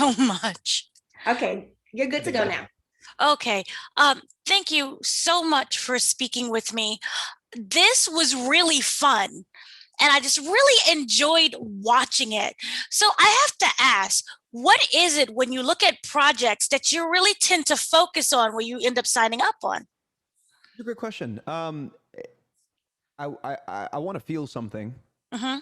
so much. Okay, you're good I to think go so. now. Okay. Thank you so much for speaking with me. This was really fun, and I just really enjoyed watching it. So I have to ask, what is it when you look at projects that you really tend to focus on where you end up signing up on? It's a great question. I want to feel something. Hmm.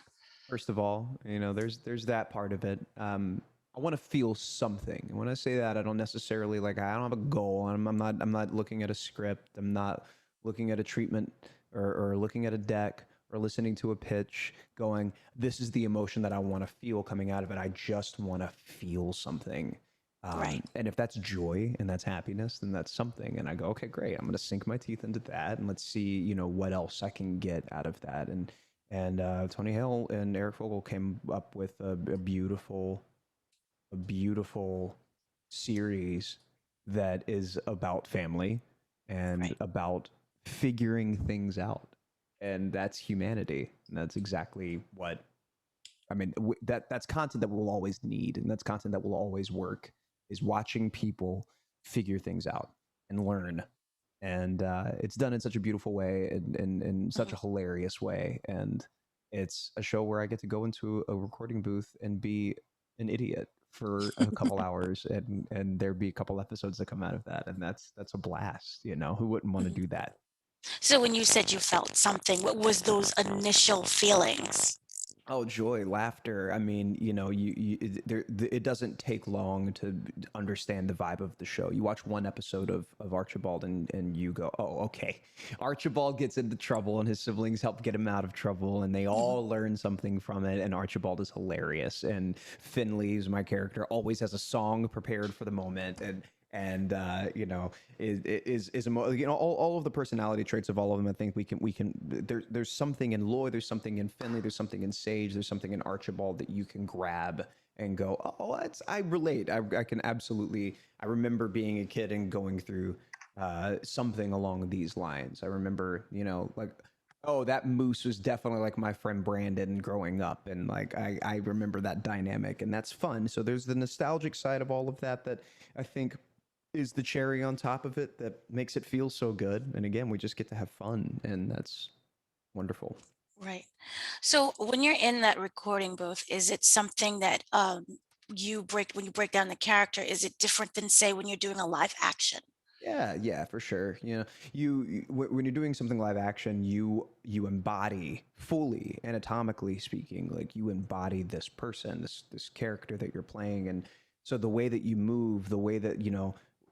First of all, there's that part of it. I want to feel something. And when I say that, I don't necessarily like I don't have a goal. I'm not looking at a script. I'm not looking at a treatment or looking at a deck or listening to a pitch going, this is the emotion that I want to feel coming out of it. I just want to feel something. Right. And if that's joy and that's happiness, then that's something. And I go, okay, great. I'm going to sink my teeth into that and let's see, what else I can get out of that. And Tony Hale and Eric Fogel came up with a beautiful series that is about family and Right. about figuring things out, and that's humanity. And that's exactly what I mean. That's content that we'll always need, and that's content that will always work. Is watching people figure things out and learn, and it's done in such a beautiful way and such Mhm. a hilarious way. And it's a show where I get to go into a recording booth and be an idiot for a couple hours, and there be a couple episodes that come out of that, and that's a blast. Who wouldn't want to Mhm. do that? So when you said you felt something, what was those initial feelings? Oh, joy, laughter. I mean, it doesn't take long to understand the vibe of the show. You watch one episode of Archibald and you go, oh, okay. Archibald gets into trouble and his siblings help get him out of trouble and they Mhm. all learn something from it. And Archibald is hilarious. And Finlay, who's my character, always has a song prepared for the moment. And all of the personality traits of all of them. I think there's something in Lloyd, there's something in Finlay, there's something in Sage, there's something in Archibald that you can grab and go, oh, I relate. I can absolutely. I remember being a kid and going through something along these lines. I remember, like, oh, that moose was definitely like my friend Brandon growing up, and like I remember that dynamic, and that's fun. So there's the nostalgic side of all of that I think is the cherry on top of it that makes it feel so good. And again, we just get to have fun, and that's wonderful. Right. So when you're in that recording booth, is it something that when you break down the character, is it different than say when you're doing a live action? Yeah, yeah, for sure. When you're doing something live action, you embody fully, anatomically speaking, like you embody this person, this character that you're playing, and so the way that you move, the way that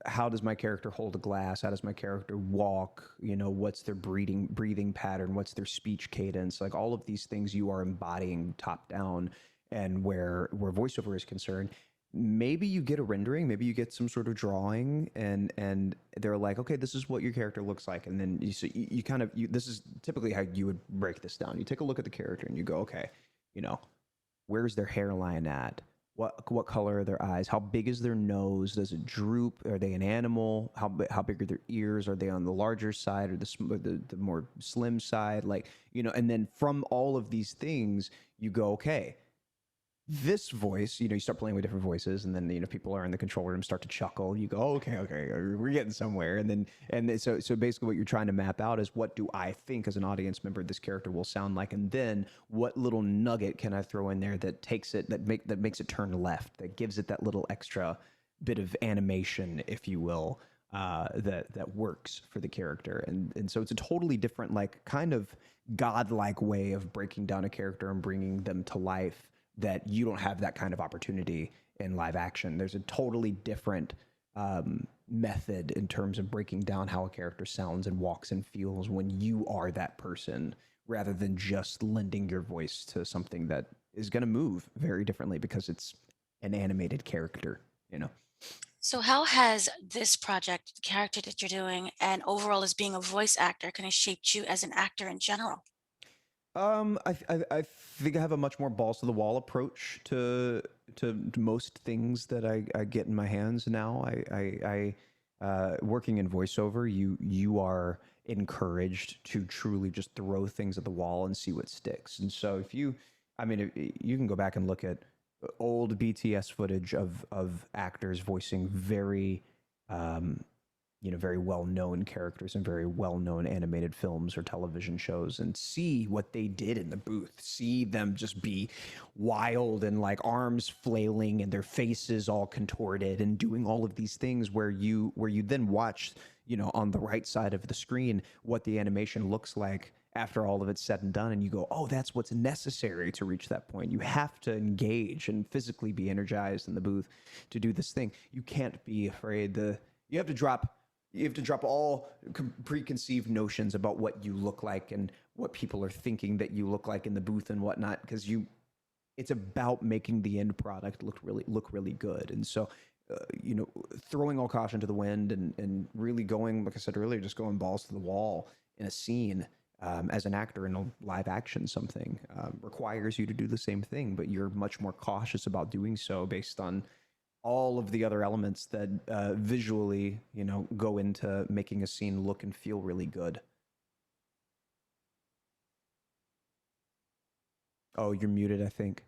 how does my character hold a glass? How does my character walk? What's their breathing pattern? What's their speech cadence? Like all of these things you are embodying top down, and where voiceover is concerned, maybe you get a rendering, maybe you get some sort of drawing, and they're like, okay, this is what your character looks like, and then you kind of this is typically how you would break this down. You take a look at the character and you go, okay, you know where's their hairline at, what color are their eyes, how big is their nose, does it droop, are they an animal, how big are their ears, are they on the larger side or the more slim side, like, and then from all of these things you go, okay, this voice, you start playing with different voices, and then people are in the control room start to chuckle. You go, oh, okay, we're getting somewhere, so basically, what you're trying to map out is what do I think as an audience member this character will sound like, and then what little nugget can I throw in there that takes it that makes it turn left, that gives it that little extra bit of animation, if you will, that works for the character, and so it's a totally different, like, kind of godlike way of breaking down a character and bringing them to life that you don't have that kind of opportunity in live action. There's a totally different method in terms of breaking down how a character sounds and walks and feels when you are that person, rather than just lending your voice to something that is going to move very differently because it's an animated character. So how has this project, the character that you're doing, and overall as being a voice actor, kind of shaped you as an actor in general? I think I have a much more balls to the wall approach to most things that I get in my hands now. Working in voiceover, you are encouraged to truly just throw things at the wall and see what sticks. And so if you, I mean, if, you can go back and look at old BTS footage of actors voicing very um, very well known characters in very well known animated films or television shows, and see what they did in the booth. See them just be wild and like arms flailing and their faces all contorted and doing all of these things where you then watch, on the right side of the screen what the animation looks like after all of it's said and done, and you go, oh, that's what's necessary to reach that point. You have to engage and physically be energized in the booth to do this thing. You can't be afraid to you have to drop all preconceived notions about what you look like and what people are thinking that you look like in the booth and whatnot, because it's about making the end product look really good. And so, throwing all caution to the wind and really going, like I said earlier, just going balls to the wall in a scene, as an actor in a live action something, requires you to do the same thing, but you're much more cautious about doing so based on all of the other elements that visually, go into making a scene look and feel really good. Oh, you're muted, I think.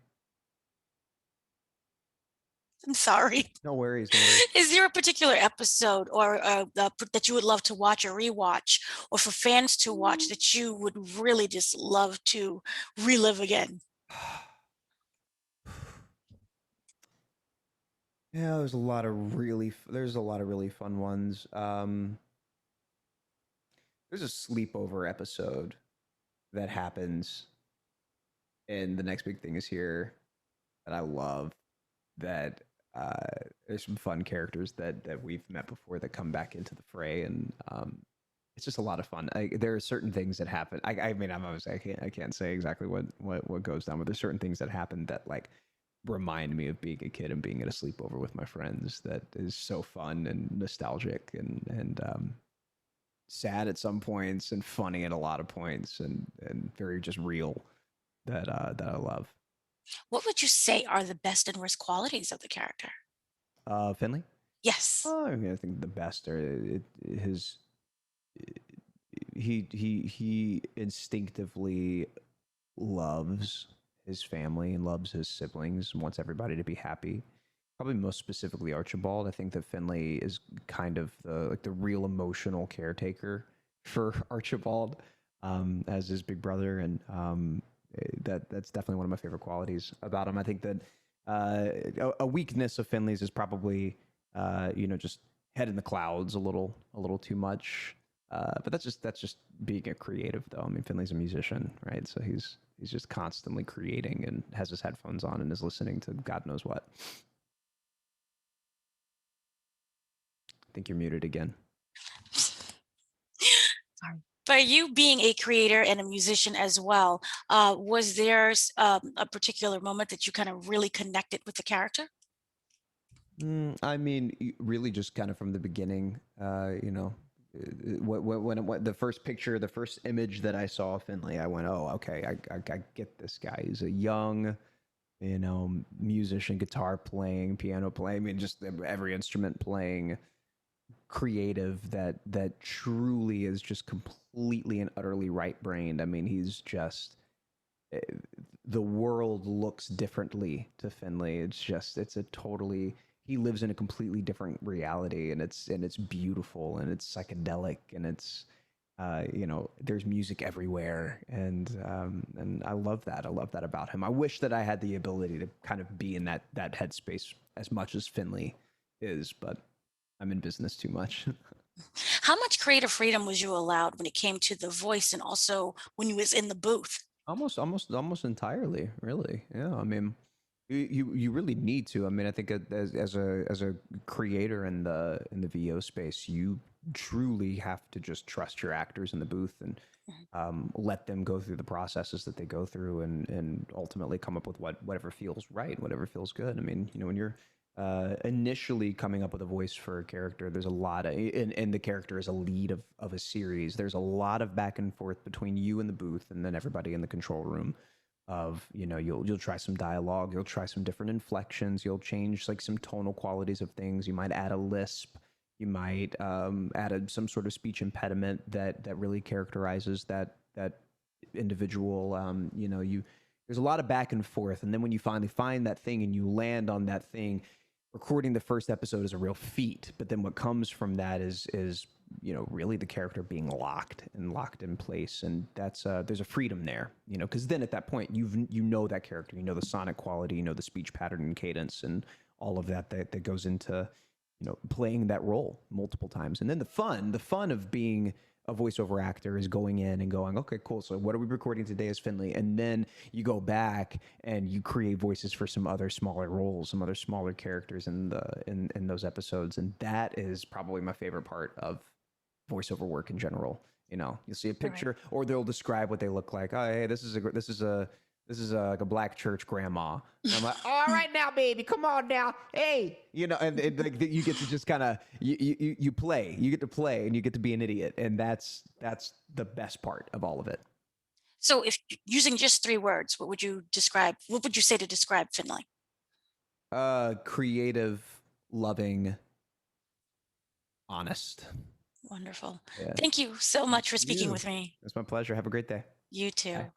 I'm sorry. No worries, no worries. Is there a particular episode or that you would love to watch or rewatch, or for fans to watch that you would really just love to relive again? Yeah, there's a lot of really fun ones. There's a sleepover episode that happens in The Next Big Thing Is Here that I love. That there's some fun characters that we've met before that come back into the fray, and it's just a lot of fun. There are certain things that happen. I mean, I can't say exactly what goes down, but there's certain things that happen that like remind me of being a kid and being at a sleepover with my friends. That is so fun and nostalgic and sad at some points and funny at a lot of points and very just real. That I love. What would you say are the best and worst qualities of the character? Finley. Yes. I mean, I think the best are his he instinctively loves his family and loves his siblings and wants everybody to be happy. Probably most specifically Archibald. I think that Finlay is kind of the real emotional caretaker for Archibald, as his big brother, and that's definitely one of my favorite qualities about him. I think that a weakness of Finley's is probably just head in the clouds a little too much. But that's just being a creative, though. I mean, Finley's a musician, right? So he's just constantly creating and has his headphones on and is listening to God knows what. I think you're muted again. Sorry. By you being a creator and a musician as well, was there a particular moment that you kind of really connected with the character? I mean, really, just kind of from the beginning. When the first picture, the first image that I saw of Finley, I went, "Oh, okay, I get this guy. He's a young, musician, guitar playing, piano playing. I mean, just every instrument playing, creative that truly is just completely and utterly right brained. I mean, he's just eh, the world looks differently to Finley. It's a totally he lives in a completely different reality, and it's beautiful and it's psychedelic and it's there's music everywhere, and I love that. I love that about him. I wish that I had the ability to kind of be in that headspace as much as Finley is, but I'm in business too much. How much creative freedom was you allowed when it came to the voice and also when you was in the booth? Almost entirely, really. Yeah, I mean, you really need to. I mean, I think as a creator in the VO space, you truly have to just trust your actors in the booth and Mhm. let them go through the processes that they go through and ultimately come up with whatever feels right, whatever feels good. I mean, when you're initially coming up with a voice for a character, there's a lot of, and the character is a lead of a series. There's a lot of back and forth between you and the booth and then everybody in the control room of, you'll try some dialogue, you'll try some different inflections, you'll change like some tonal qualities of things. You might add a lisp, you might add some sort of speech impediment that really characterizes that individual. there's a lot of back and forth, and then when you finally find that thing and you land on that thing, recording the first episode is a real feat. But then what comes from that is really the character being locked in place, and that's there's a freedom there, because then at that point you know that character, you know the sonic quality, you know the speech pattern and cadence, and all of that goes into playing that role multiple times. And then the fun of being a voiceover actor is going in and going, okay, cool. So what are we recording today as Finlay? And then you go back and you create voices for some other smaller roles, some other smaller characters in those episodes. And that is probably my favorite part of voiceover work in general. You'll see a Right. picture, or they'll describe what they look like. Oh, hey, this is like a black church grandma. And I'm like, all right now, baby, come on now, hey, and like you get to just kind of you play, you get to play, and you get to be an idiot, and that's the best part of all of it. So if using just 3 words, what would you say to describe Finlay? Creative, loving, honest. Wonderful. Yeah. Thank you so Thank much for speaking you. with me. It's my pleasure. Have a great day. You too. Bye.